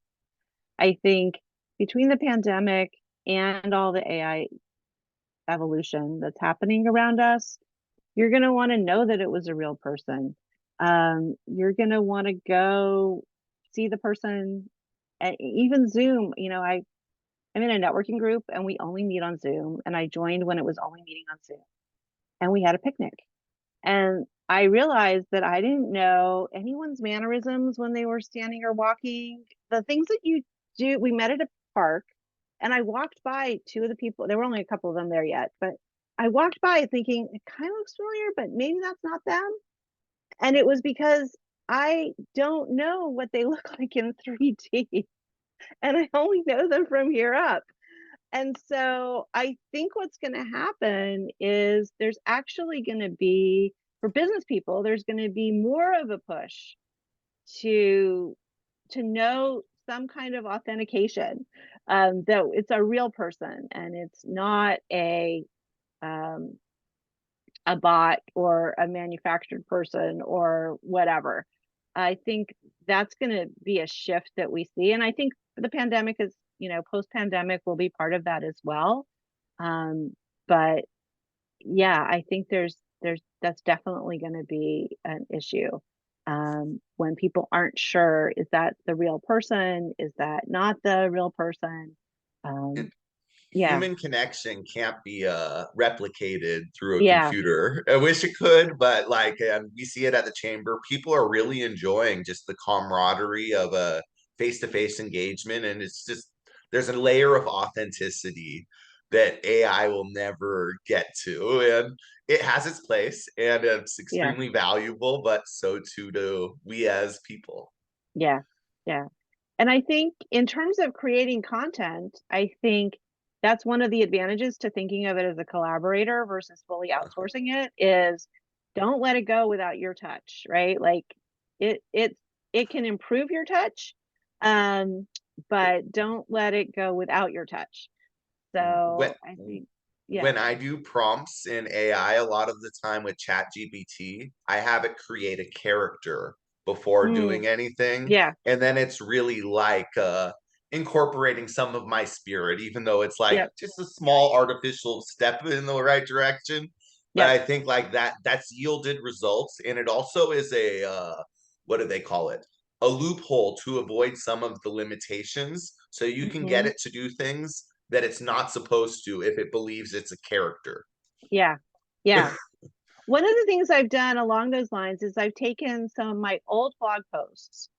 I think between the pandemic and all the AI evolution that's happening around us, you're going to want to know that it was a real person. You're going to want to go see the person. And even Zoom, I'm in a networking group and we only meet on Zoom, and I joined when it was only meeting on Zoom, and we had a picnic. And I realized that I didn't know anyone's mannerisms when they were standing or walking. The things that you do, we met at a park, and I walked by two of the people. There were only a couple of them there yet, but I walked by thinking, it kind of looks familiar, but maybe that's not them. And it was because I don't know what they look like in 3D, and I only know them from here up. And so I think what's going to happen is there's actually going to be, for business people, there's going to be more of a push to know some kind of authentication, that it's a real person and it's not a bot or a manufactured person or whatever. I think that's going to be a shift that we see, and I think the pandemic is, post-pandemic will be part of that as well. But yeah, I think that's definitely going to be an issue. When people aren't sure, is that the real person? Is that not the real person? Yeah, Human connection can't be replicated through a yeah, computer. I wish it could, but we see it at the chamber. People are really enjoying just the camaraderie of a face-to-face engagement, and it's just there's a layer of authenticity that AI will never get to, and it has its place, and it's yeah, extremely valuable. But so too do we as people. yeah, yeah. And I think in terms of creating content, I think that's one of the advantages to thinking of it as a collaborator versus fully outsourcing it, is don't let it go without your touch, right? Like it can improve your touch, but don't let it go without your touch. When So I think, yeah. when I do prompts in AI, a lot of the time with ChatGPT, I have it create a character before Mm, doing anything. yeah, And then it's really incorporating some of my spirit, even though it's like yep, just a small artificial step in the right direction. But yep. I think like that's yielded results. And it also is a what do they call it? A loophole to avoid some of the limitations. So you can get Hmm. it to do things that it's not supposed to if it believes it's a character. Yeah, yeah. One of the things I've done along those lines is I've taken some of my old blog posts,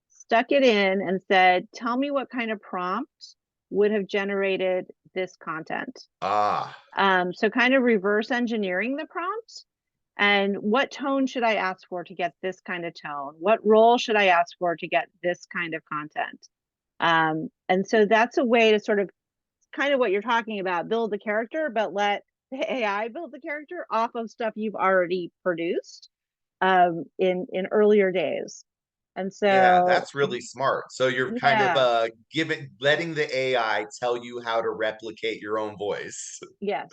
stuck it in, and said, tell me what kind of prompt would have generated this content. Ah, So kind of reverse engineering the prompt. And what tone should I ask for to get this kind of tone? What role should I ask for to get this kind of content? And so that's a way to sort of, kind of what you're talking about, build the character, but let the AI build the character off of stuff you've already produced, in earlier days. And yeah, so, that's really smart. So you're kind of yeah, letting the AI tell you how to replicate your own voice. yes,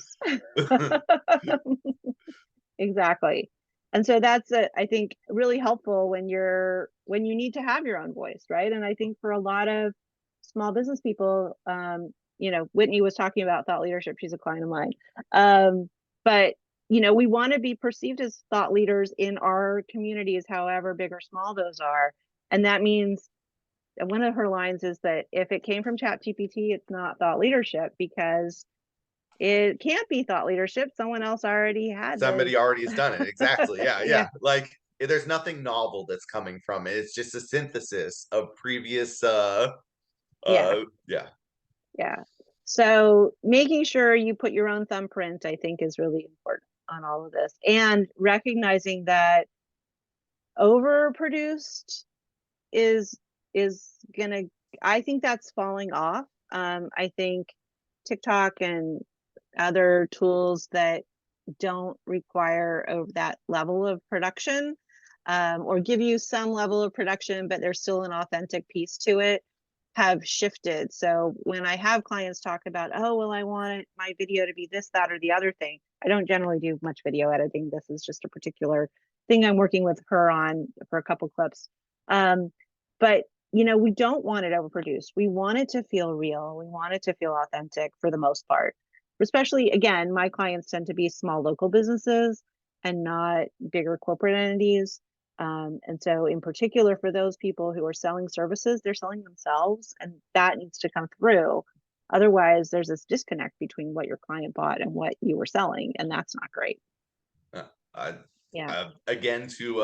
exactly. And so that's, I think, really helpful when you need to have your own voice, right? And I think for a lot of small business people, Whitney was talking about thought leadership. She's a client of mine. But we want to be perceived as thought leaders in our communities, however big or small those are. And that means, one of her lines is that if it came from ChatGPT, it's not thought leadership, because it can't be thought leadership. Someone else already had the, Somebody already has done it. Exactly. Yeah, yeah, yeah. Like there's nothing novel that's coming from it. It's just a synthesis of previous yeah, yeah. yeah. So making sure you put your own thumbprint, I think, is really important on all of this, and recognizing that overproduced is gonna, I think that's falling off. I think TikTok and other tools that don't require that level of production, or give you some level of production, but there's still an authentic piece to it, have shifted. So when I have clients talk about, oh, well, I want my video to be this, that, or the other thing, I don't generally do much video editing. This is just a particular thing I'm working with her on for a couple clips. But we don't want it overproduced. We want it to feel real. We want it to feel authentic for the most part. especially, again, my clients tend to be small local businesses and not bigger corporate entities. And so in particular for those people who are selling services, they're selling themselves, and that needs to come through. Otherwise, there's this disconnect between what your client bought and what you were selling, and that's not great. Yeah. Again, to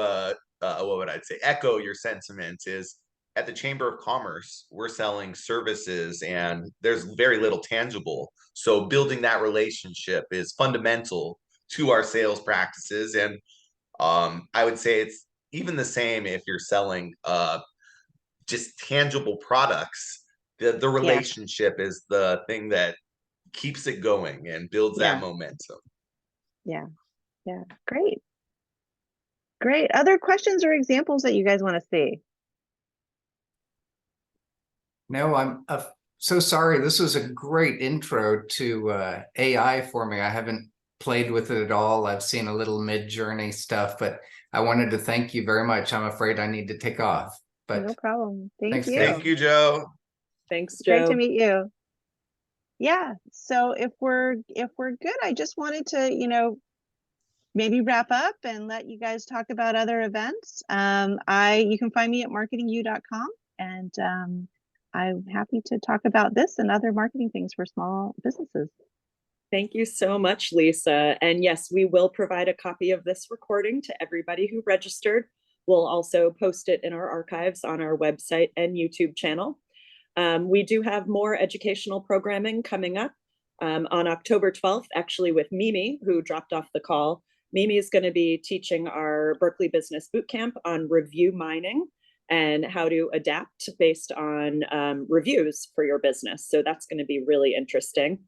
what would I say? Echo your sentiment is at the Chamber of Commerce, we're selling services and there's very little tangible. So building that relationship is fundamental to our sales practices. And I would say it's even the same if you're selling just tangible products. The relationship is the thing that keeps it going and builds that momentum. Yeah. Great. Other questions or examples that you guys want to see? No, I'm so sorry. This was a great intro to AI for me. I haven't played with it at all. I've seen a little mid-journey stuff, but I wanted to thank you very much. I'm afraid I need to take off. But no problem. Thank you. Thank you, Joe. Thanks, Joe. Great to meet you. Yeah. So if we're good, I just wanted to, maybe wrap up and let you guys talk about other events. You can find me at MarketingU.com, and I'm happy to talk about this and other marketing things for small businesses. Thank you so much, Lisa. And yes, we will provide a copy of this recording to everybody who registered. We'll also post it in our archives on our website and YouTube channel. We do have more educational programming coming up on October 12th, actually with Mimi, who dropped off the call. Mimi is going to be teaching our Berkeley Business Bootcamp on review mining and how to adapt based on reviews for your business. So that's going to be really interesting.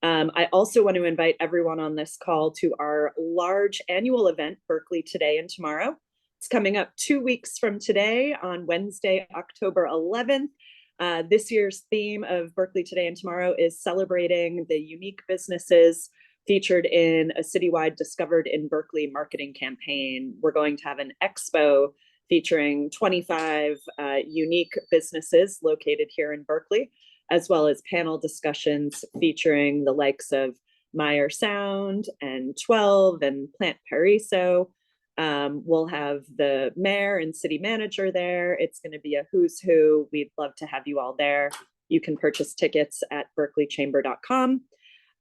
I also want to invite everyone on this call to our large annual event, Berkeley Today and Tomorrow. It's coming up 2 weeks from today on Wednesday, October 11th. This year's theme of Berkeley Today and Tomorrow is celebrating the unique businesses featured in a citywide Discovered in Berkeley marketing campaign. We're going to have an expo featuring 25 unique businesses located here in Berkeley, as well as panel discussions featuring the likes of Meyer Sound and 12 and Plant Paraiso. We'll have the mayor and city manager there. It's going to be a who's who. We'd love to have you all there. You can purchase tickets at berkeleychamber.com.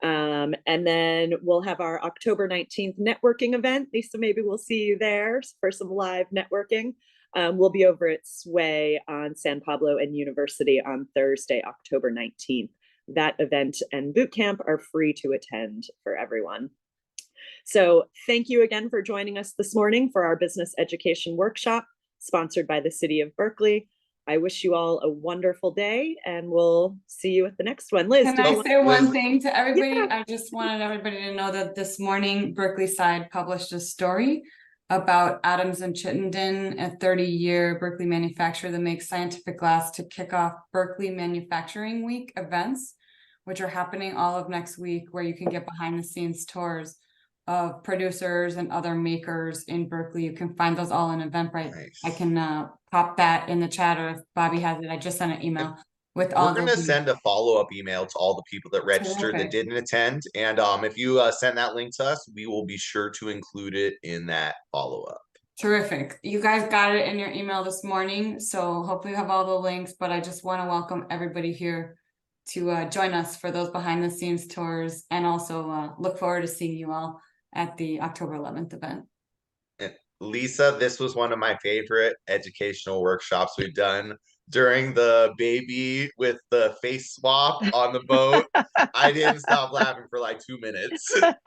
And then we'll have our October 19th networking event. Lisa, maybe we'll see you there for some live networking. We'll be over at Sway on San Pablo and University on Thursday, October 19th. That event and bootcamp are free to attend for everyone. So thank you again for joining us this morning for our business education workshop sponsored by the City of Berkeley. I wish you all a wonderful day, and we'll see you at the next one. Liz, can I say one thing to everybody? Yeah. I just wanted everybody to know that this morning Berkeley Side published a story about Adams and Chittenden, a 30-year Berkeley manufacturer that makes scientific glass, to kick off Berkeley Manufacturing Week events, which are happening all of next week, where you can get behind the scenes tours of producers and other makers in Berkeley. You can find those all in Eventbrite. Nice. I can pop that in the chat, or if Bobby has it, I just sent an email with all. We're going to send a follow-up email to all the people that registered that didn't attend. And if you send that link to us, we will be sure to include it in that follow-up. Terrific. You guys got it in your email this morning, so hopefully you have all the links, but I just want to welcome everybody here to join us for those behind the scenes tours, and also look forward to seeing you all at the October 11th event. And Lisa, this was one of my favorite educational workshops we've done during the baby with the face swap on the boat. I didn't stop laughing for like 2 minutes.